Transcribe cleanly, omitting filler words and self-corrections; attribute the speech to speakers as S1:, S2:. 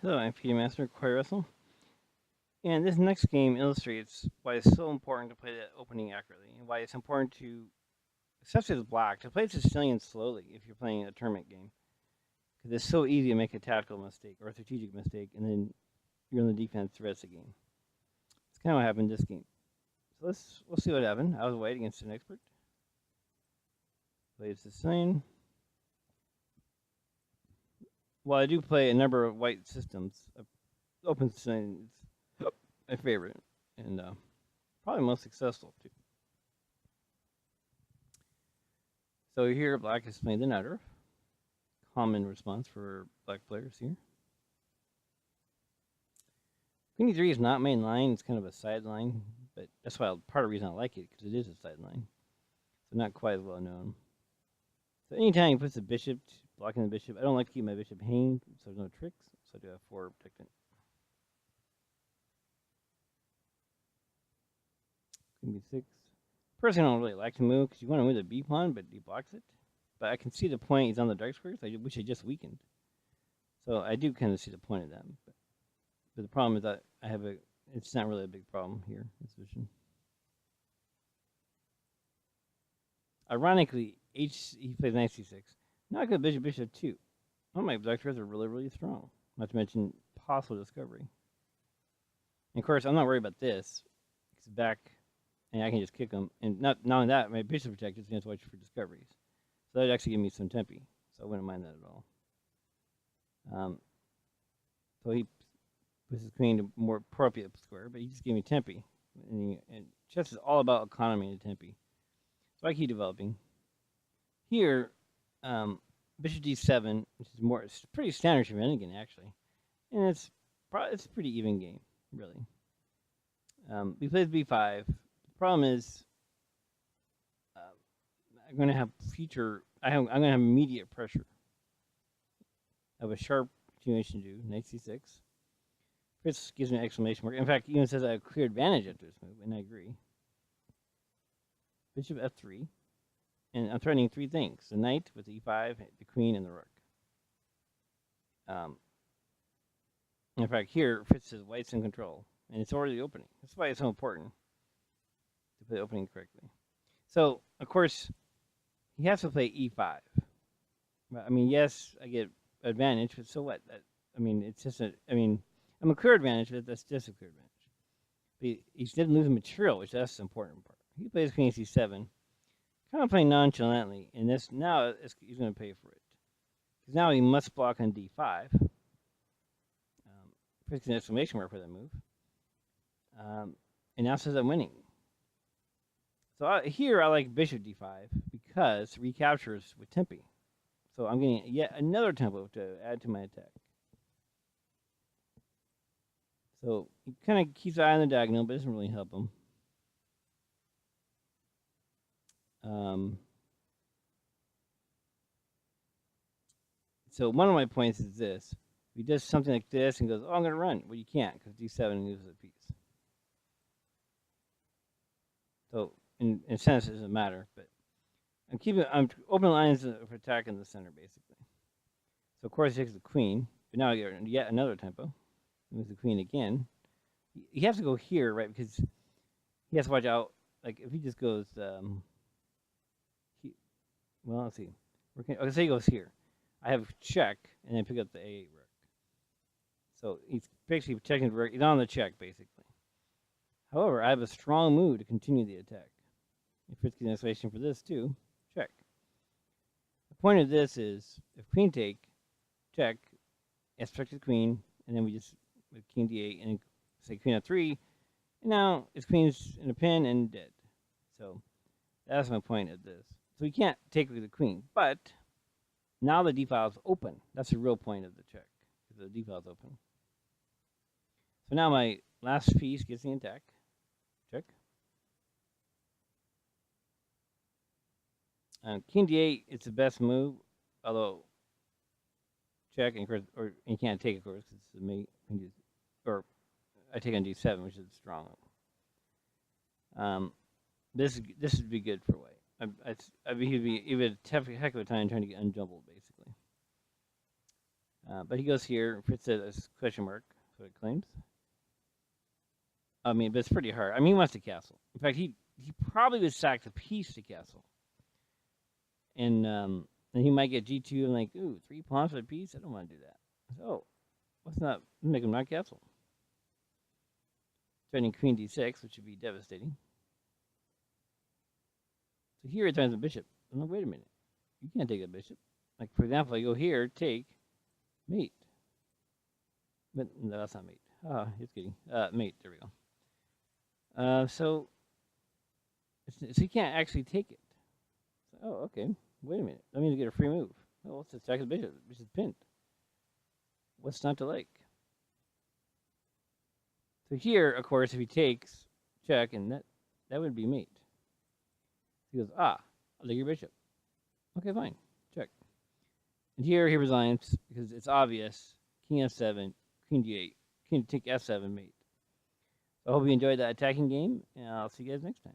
S1: Hello, I'm Peter Master, Quiet Wrestle. And this next game illustrates why it's so important to play the opening accurately, and why it's important to, especially as black, to play Sicilian slowly if you're playing a tournament game. Because it's so easy to make a tactical mistake or a strategic mistake, and then you're on the defense the rest of the game. It's kind of what happened this game. So we'll see what happened. I was white against an expert. Played Sicilian. While I do play a number of white systems, open Sicilian is my favorite, and probably most successful too. So here, black is playing the nutter. Common response for black players here. Queen e3 is not main line; it's kind of a sideline, but that's why part of the reason I like it, because it is a sideline, so not quite as well known. So anytime he puts the bishop, blocking the bishop, I don't like to keep my bishop hanging, so there's no tricks. So I do have 4 protecting. Queen b6. Personally, I don't really like to move because you want to move the b pawn, but he blocks it. But I can see the point. He's on the dark squares, which I just weakened. So I do kind of see the point of that. But the problem is that I have a. It's not really a big problem here in this position. Ironically, he plays knight c6. Not good bishop 2. All my black squares are really, really strong. Not to mention possible discovery. And of course, I'm not worried about this. It's back, and I can just kick him. And not only that, my bishop protected against watch for discoveries. So that would actually give me some tempi. So I wouldn't mind that at all. So he puts his queen to more appropriate square, but he just gave me tempi. And chess is all about economy and tempi. So I keep developing. Here, bishop d7, which is more, it's pretty standard shenanigan actually, and it's a pretty even game, really. He plays b5. The problem is, I'm going to have I'm going to have immediate pressure. I have a sharp continuation to do, knight c6. Fritz gives me an exclamation mark. In fact, he even says I have clear advantage after this move, and I agree. Bishop f3. And I'm threatening 3 things: the knight with the e5, the queen, and the rook. In fact, here, Fritz says white's in control, and it's already opening. That's why it's so important to play the opening correctly. So, of course, he has to play e5. I mean, yes, I get advantage, but so what? It's just I'm a clear advantage, but that's just a clear advantage. But he didn't lose material, which that's the important part. He plays queen c7. Kind of playing nonchalantly, and this now he's going to pay for it. Because now he must block on d5. Puts an exclamation mark for that move. And now says I'm winning. So here I like bishop d5 because recaptures with tempi. So I'm getting yet another tempo to add to my attack. So he kind of keeps an eye on the diagonal, but doesn't really help him. So one of my points is this. If he does something like this and goes, oh, I'm going to run. Well, you can't because d7 loses a piece. So in a sense, it doesn't matter. But I'm open lines for attack in the center, basically. So of course, he takes the queen. But now I get yet another tempo. Moves the queen again. He has to go here, right? Because he has to watch out. Like if he just goes, well, let's see. Okay, say he goes here. I have check, and then pick up the a8 rook. So he's basically protecting the rook. He's on the check, basically. However, I have a strong move to continue the attack. If Fritz gets an explanation for this too, check. The point of this is, if queen take, check, it's protected the queen, and then we just with king d8, and say queen f3, and now his queen's in a pin and dead. So that's my point of this. So we can't take with the queen, but now the d file is open. That's the real point of the check, because the d file is open. So now my last piece gets the attack. Check. King d8 is the best move, although check, and of course, or you can't take, of course, it's the mate, or I take on d7, which is strong. This would be good for white. He would have a heck of a time trying to get unjumbled, basically. But he goes here, puts it as question mark, so it claims. I mean, but it's pretty hard. I mean, he wants to castle. In fact, he probably would sack the piece to castle. And he might get G2 and like, ooh, 3 pawns for a piece? I don't want to do that. So, let's not make him not castle. Threatening queen d6, which would be devastating. So here it turns a bishop. I'm like, wait a minute. You can't take a bishop. Like, for example, I go here, take, mate. But no, that's not mate. Oh, it's kidding. Mate, there we go. So he can't actually take it. So, oh, okay. Wait a minute. That means I get a free move. Oh, let's attack the bishop. The bishop's pinned. What's not to like? So here, of course, if he takes, check, and that would be mate. He goes, I'll take your bishop. Okay, fine. Check. And here he resigns because it's obvious. King f7, queen d8, king take f7, mate. So I hope you enjoyed that attacking game, and I'll see you guys next time.